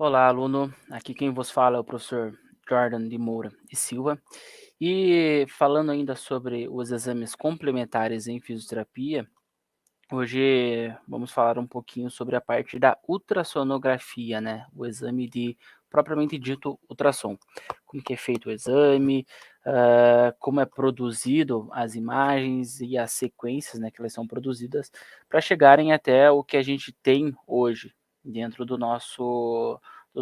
Olá, aluno. Aqui quem vos fala é o professor Jordan de Moura e Silva. E falando ainda sobre os exames complementares em fisioterapia, hoje vamos falar um pouquinho sobre a parte da ultrassonografia, né? O exame de propriamente dito ultrassom. Como que é feito o exame, como é produzido as imagens e as sequências, né, que elas são produzidas para chegarem até o que a gente tem hoje dentro dos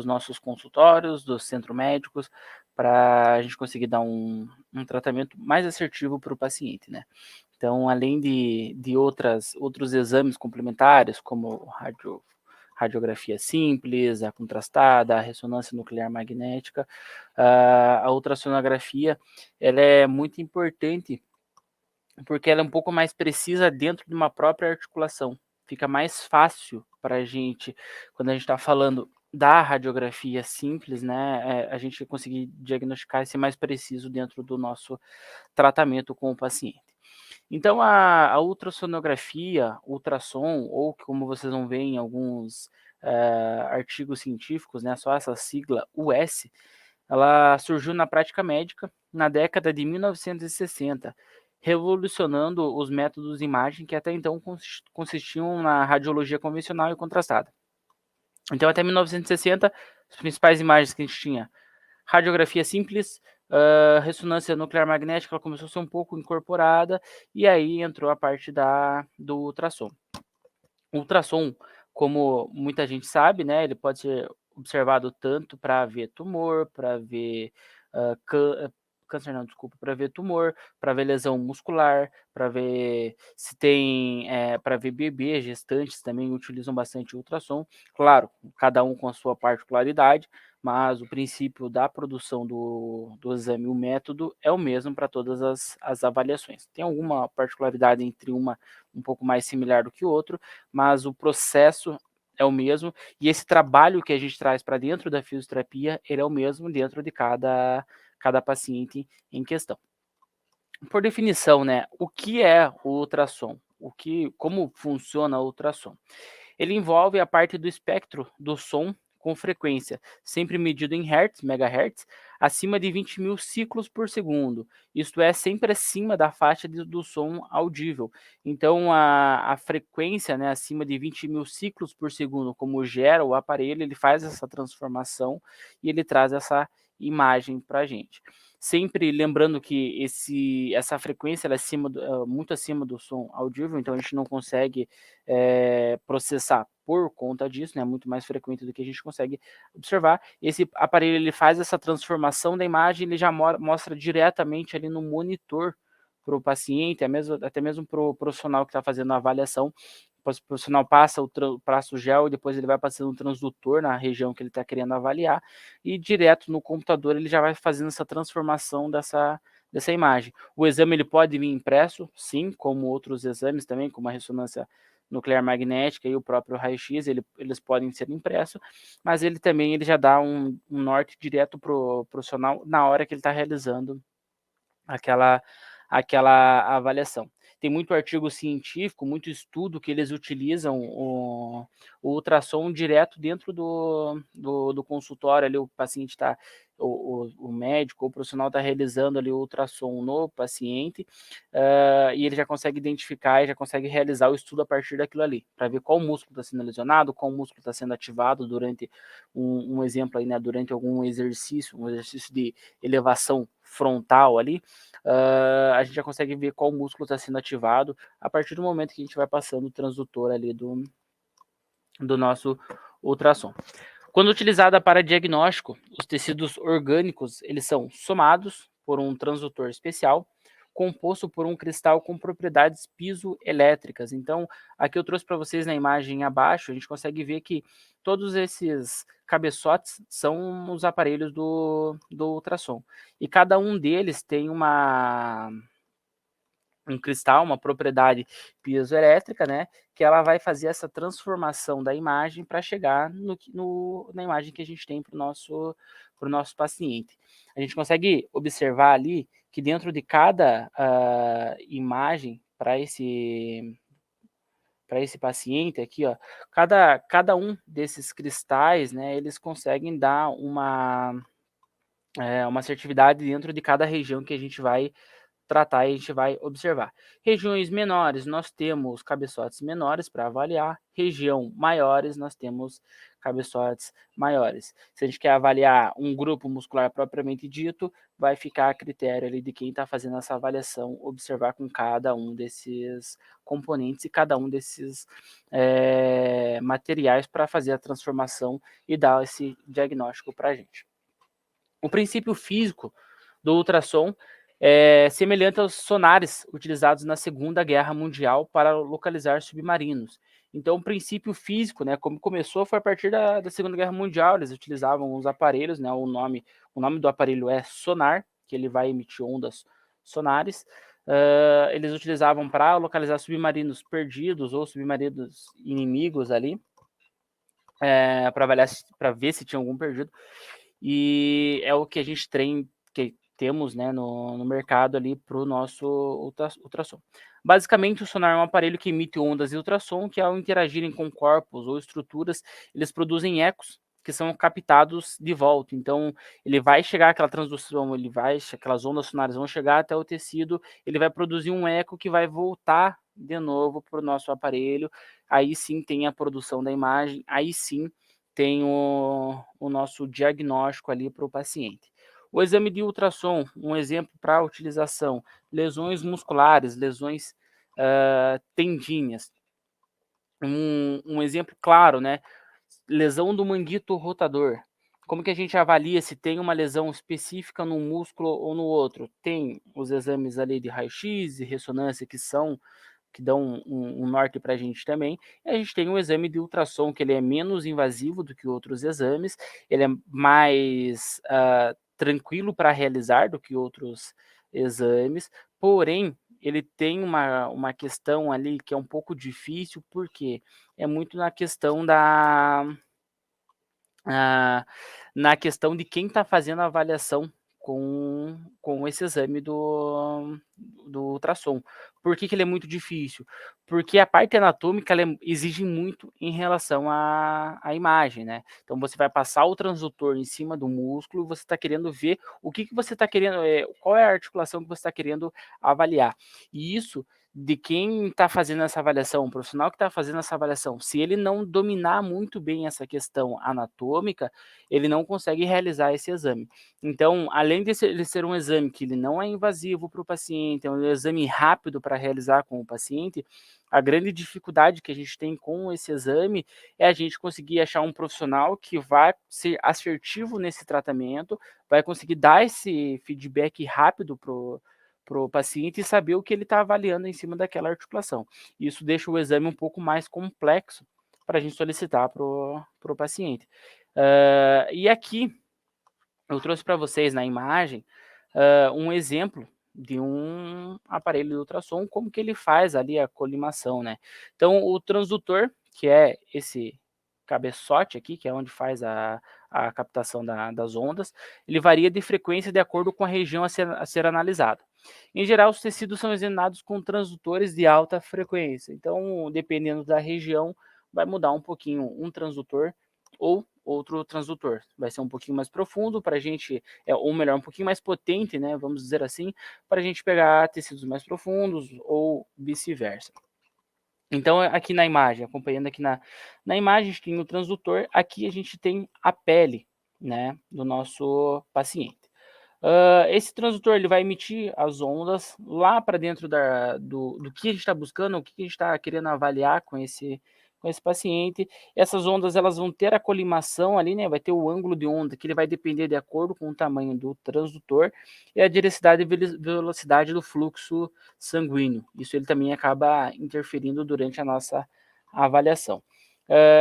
nossos consultórios, dos centros médicos, para a gente conseguir dar um tratamento mais assertivo para o paciente, né? Então, além de outros exames complementares, como radiografia simples, a contrastada, a ressonância nuclear magnética, a ultrassonografia ela é muito importante porque ela é um pouco mais precisa dentro de uma própria articulação. Fica mais fácil para a gente, quando a gente está falando da radiografia simples, né, a gente conseguir diagnosticar e ser mais preciso dentro do nosso tratamento com o paciente. Então a ultrassonografia, ultrassom, ou como vocês vão ver em alguns artigos científicos, né, só essa sigla US, ela surgiu na prática médica na década de 1960, revolucionando os métodos de imagem que até então consistiam na radiologia convencional e contrastada. Então até 1960, as principais imagens que a gente tinha: radiografia simples, ressonância nuclear magnética, ela começou a ser um pouco incorporada, e aí entrou a parte do ultrassom. O ultrassom, como muita gente sabe, né, ele pode ser observado tanto para ver tumor, para ver câncer não, desculpa, para ver tumor, para ver lesão muscular, para ver se tem, para ver bebê, gestantes também utilizam bastante ultrassom. Claro, cada um com a sua particularidade, mas o princípio da produção do exame, o método é o mesmo para todas as avaliações. Tem alguma particularidade entre uma um pouco mais similar do que o outro, mas o processo é o mesmo, e esse trabalho que a gente traz para dentro da fisioterapia, ele é o mesmo dentro de cada paciente em questão. Por definição, né, o que é o ultrassom? Como funciona o ultrassom? Ele envolve a parte do espectro do som com frequência, sempre medido em hertz, megahertz, acima de 20.000 ciclos por segundo. Isto é, sempre acima da faixa do som audível. Então, a frequência, né, acima de 20.000 ciclos por segundo, como gera o aparelho, ele faz essa transformação e ele traz essa imagem para a gente. Sempre lembrando que essa frequência ela é muito acima do som audível, então a gente não consegue processar por conta disso, né, muito mais frequente do que a gente consegue observar. Esse aparelho ele faz essa transformação da imagem, ele já mostra diretamente ali no monitor para o paciente, até mesmo para o profissional que está fazendo a avaliação. O profissional passa o gel e depois ele vai passando um transdutor na região que ele está querendo avaliar, e direto no computador ele já vai fazendo essa transformação dessa imagem. O exame ele pode vir impresso, sim, como outros exames também, como a ressonância nuclear magnética e o próprio raio-x, eles podem ser impressos, mas ele já dá um norte direto para o profissional na hora que ele está realizando aquela, aquela avaliação. Tem muito artigo científico, muito estudo que eles utilizam o ultrassom direto dentro do consultório, ali o paciente está, o médico ou o profissional está realizando ali o ultrassom no paciente, e ele já consegue identificar e já consegue realizar o estudo a partir daquilo ali, para ver qual músculo está sendo lesionado, qual músculo está sendo ativado durante um exemplo aí, né, durante algum exercício, um exercício de elevação frontal ali, a gente já consegue ver qual músculo está sendo ativado a partir do momento que a gente vai passando o transdutor ali do nosso ultrassom. Quando utilizada para diagnóstico, os tecidos orgânicos eles são somados por um transdutor especial, composto por um cristal com propriedades piezoelétricas. Então, aqui eu trouxe para vocês na imagem abaixo, a gente consegue ver que todos esses cabeçotes são os aparelhos do ultrassom. E cada um deles tem um cristal, uma propriedade piezoelétrica, né, que ela vai fazer essa transformação da imagem para chegar na imagem que a gente tem para o nosso paciente. A gente consegue observar ali que dentro de cada imagem para esse paciente aqui, ó, cada um desses cristais, né, eles conseguem dar uma assertividade dentro de cada região que a gente vai tratar e a gente vai observar. Regiões menores, nós temos cabeçotes menores para avaliar. Região maiores, nós temos cabeçotes maiores. Se a gente quer avaliar um grupo muscular propriamente dito, vai ficar a critério ali de quem está fazendo essa avaliação, observar com cada um desses componentes e cada um desses materiais para fazer a transformação e dar esse diagnóstico para a gente. O princípio físico do ultrassom é semelhante aos sonares utilizados na Segunda Guerra Mundial para localizar submarinos. Então, o princípio físico, né, como começou, foi a partir da Segunda Guerra Mundial. Eles utilizavam os aparelhos, né, o nome do aparelho é sonar, que ele vai emitir ondas sonares. Eles utilizavam para localizar submarinos perdidos ou submarinos inimigos ali, para ver se tinha algum perdido. E é o que a gente temos, né, no mercado ali para o nosso ultrassom. Basicamente, o sonar é um aparelho que emite ondas de ultrassom que, ao interagirem com corpos ou estruturas, eles produzem ecos que são captados de volta. Então, ele vai chegar aquela transdução, aquelas ondas sonares vão chegar até o tecido, ele vai produzir um eco que vai voltar de novo para o nosso aparelho. Aí sim tem a produção da imagem, aí sim tem o nosso diagnóstico ali para o paciente. O exame de ultrassom, um exemplo para utilização, lesões musculares, lesões tendíneas. Um exemplo claro, né? Lesão do manguito rotador. Como que a gente avalia se tem uma lesão específica num músculo ou no outro? Tem os exames ali de raio-x e ressonância que dão um norte para a gente também. E a gente tem um exame de ultrassom que ele é menos invasivo do que outros exames, ele é mais tranquilo para realizar do que outros exames, porém ele tem uma questão ali que é um pouco difícil, porque é muito ah, na questão de quem está fazendo a avaliação com esse exame do ultrassom. Por que ele é muito difícil? Porque a parte anatômica ela exige muito em relação à imagem, né? Então você vai passar o transdutor em cima do músculo, você está querendo ver o que você está querendo, qual é a articulação que você está querendo avaliar. E isso de quem está fazendo essa avaliação, o profissional que está fazendo essa avaliação, se ele não dominar muito bem essa questão anatômica, ele não consegue realizar esse exame. Então, além de ele ser um exame que ele não é invasivo para o paciente, é um exame rápido para realizar com o paciente, a grande dificuldade que a gente tem com esse exame é a gente conseguir achar um profissional que vai ser assertivo nesse tratamento, vai conseguir dar esse feedback rápido para o paciente e saber o que ele está avaliando em cima daquela articulação. Isso deixa o exame um pouco mais complexo para a gente solicitar para o paciente. E aqui eu trouxe para vocês na imagem um exemplo de um aparelho de ultrassom, como que ele faz ali a colimação, né? Então, o transdutor, que é esse cabeçote aqui, que é onde faz a captação das ondas, ele varia de frequência de acordo com a região a ser analisada. Em geral, os tecidos são examinados com transdutores de alta frequência. Então, dependendo da região, vai mudar um pouquinho um transdutor ou outro transdutor. Vai ser um pouquinho mais profundo para a gente, ou melhor, um pouquinho mais potente, né? Vamos dizer assim, para a gente pegar tecidos mais profundos ou vice-versa. Então, aqui na imagem, acompanhando aqui na imagem, a gente tem o transdutor, aqui a gente tem a pele, né, do nosso paciente. Esse transdutor ele vai emitir as ondas lá para dentro do que a gente está buscando, o que a gente está querendo avaliar com esse paciente. Essas ondas elas vão ter a colimação ali, né? Vai ter o ângulo de onda que ele vai depender de acordo com o tamanho do transdutor e a diversidade e velocidade do fluxo sanguíneo. Isso ele também acaba interferindo durante a nossa avaliação.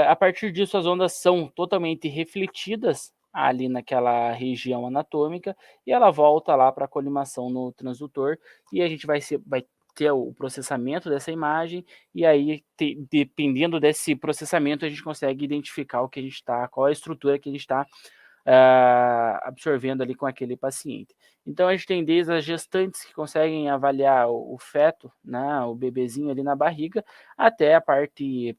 A partir disso, as ondas são totalmente refletidas ali naquela região anatômica e ela volta lá para a colimação no transdutor e a gente vai ter o processamento dessa imagem e aí, dependendo desse processamento, a gente consegue identificar qual a estrutura que a gente está absorvendo ali com aquele paciente. Então, a gente tem desde as gestantes que conseguem avaliar o feto, né, o bebezinho ali na barriga, até a parte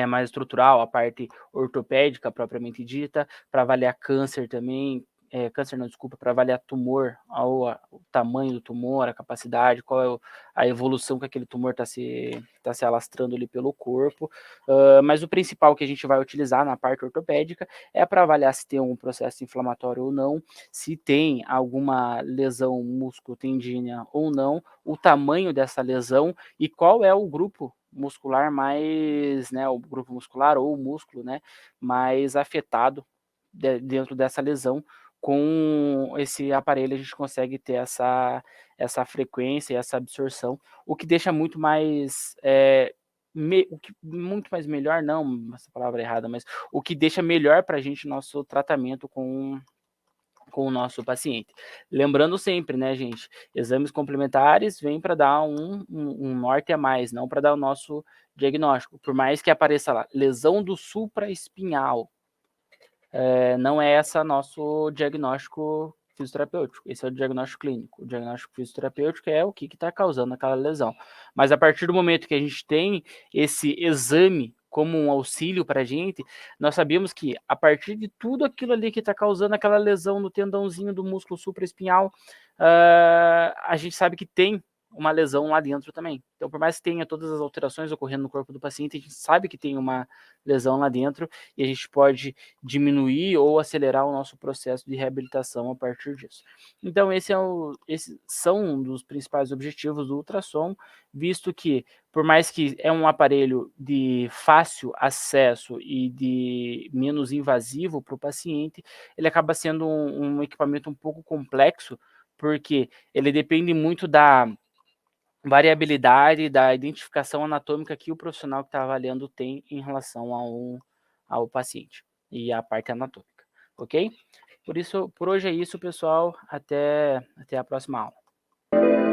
mais estrutural, a parte ortopédica propriamente dita, para avaliar câncer também, câncer não, desculpa, para avaliar tumor, o tamanho do tumor, a capacidade, qual é a evolução que aquele tumor tá se alastrando ali pelo corpo. Mas o principal que a gente vai utilizar na parte ortopédica é para avaliar se tem algum processo inflamatório ou não, se tem alguma lesão músculo-tendínea ou não, o tamanho dessa lesão e qual é o grupo muscular mais, né, o grupo muscular ou o músculo, né, mais afetado dentro dessa lesão. Com esse aparelho a gente consegue ter essa frequência e essa absorção, o que deixa muito mais, muito mais melhor não, essa palavra é errada, mas o que deixa melhor para a gente nosso tratamento com o nosso paciente. Lembrando sempre, né, gente, exames complementares vêm para dar um norte a mais, não para dar o nosso diagnóstico. Por mais que apareça lá, lesão do supraespinhal, não é esse nosso diagnóstico fisioterapêutico, esse é o diagnóstico clínico. O diagnóstico fisioterapêutico é o que está causando aquela lesão. Mas a partir do momento que a gente tem esse exame como um auxílio para a gente, nós sabemos que a partir de tudo aquilo ali que está causando aquela lesão no tendãozinho do músculo supraespinhal, a gente sabe que tem uma lesão lá dentro também. Então, por mais que tenha todas as alterações ocorrendo no corpo do paciente, a gente sabe que tem uma lesão lá dentro e a gente pode diminuir ou acelerar o nosso processo de reabilitação a partir disso. Então, esses são um dos principais objetivos do ultrassom, visto que, por mais que é um aparelho de fácil acesso e de menos invasivo para o paciente, ele acaba sendo um equipamento um pouco complexo, porque ele depende muito da variabilidade da identificação anatômica que o profissional que está avaliando tem em relação ao paciente e a parte anatômica, ok? Por hoje é isso, pessoal. Até a próxima aula.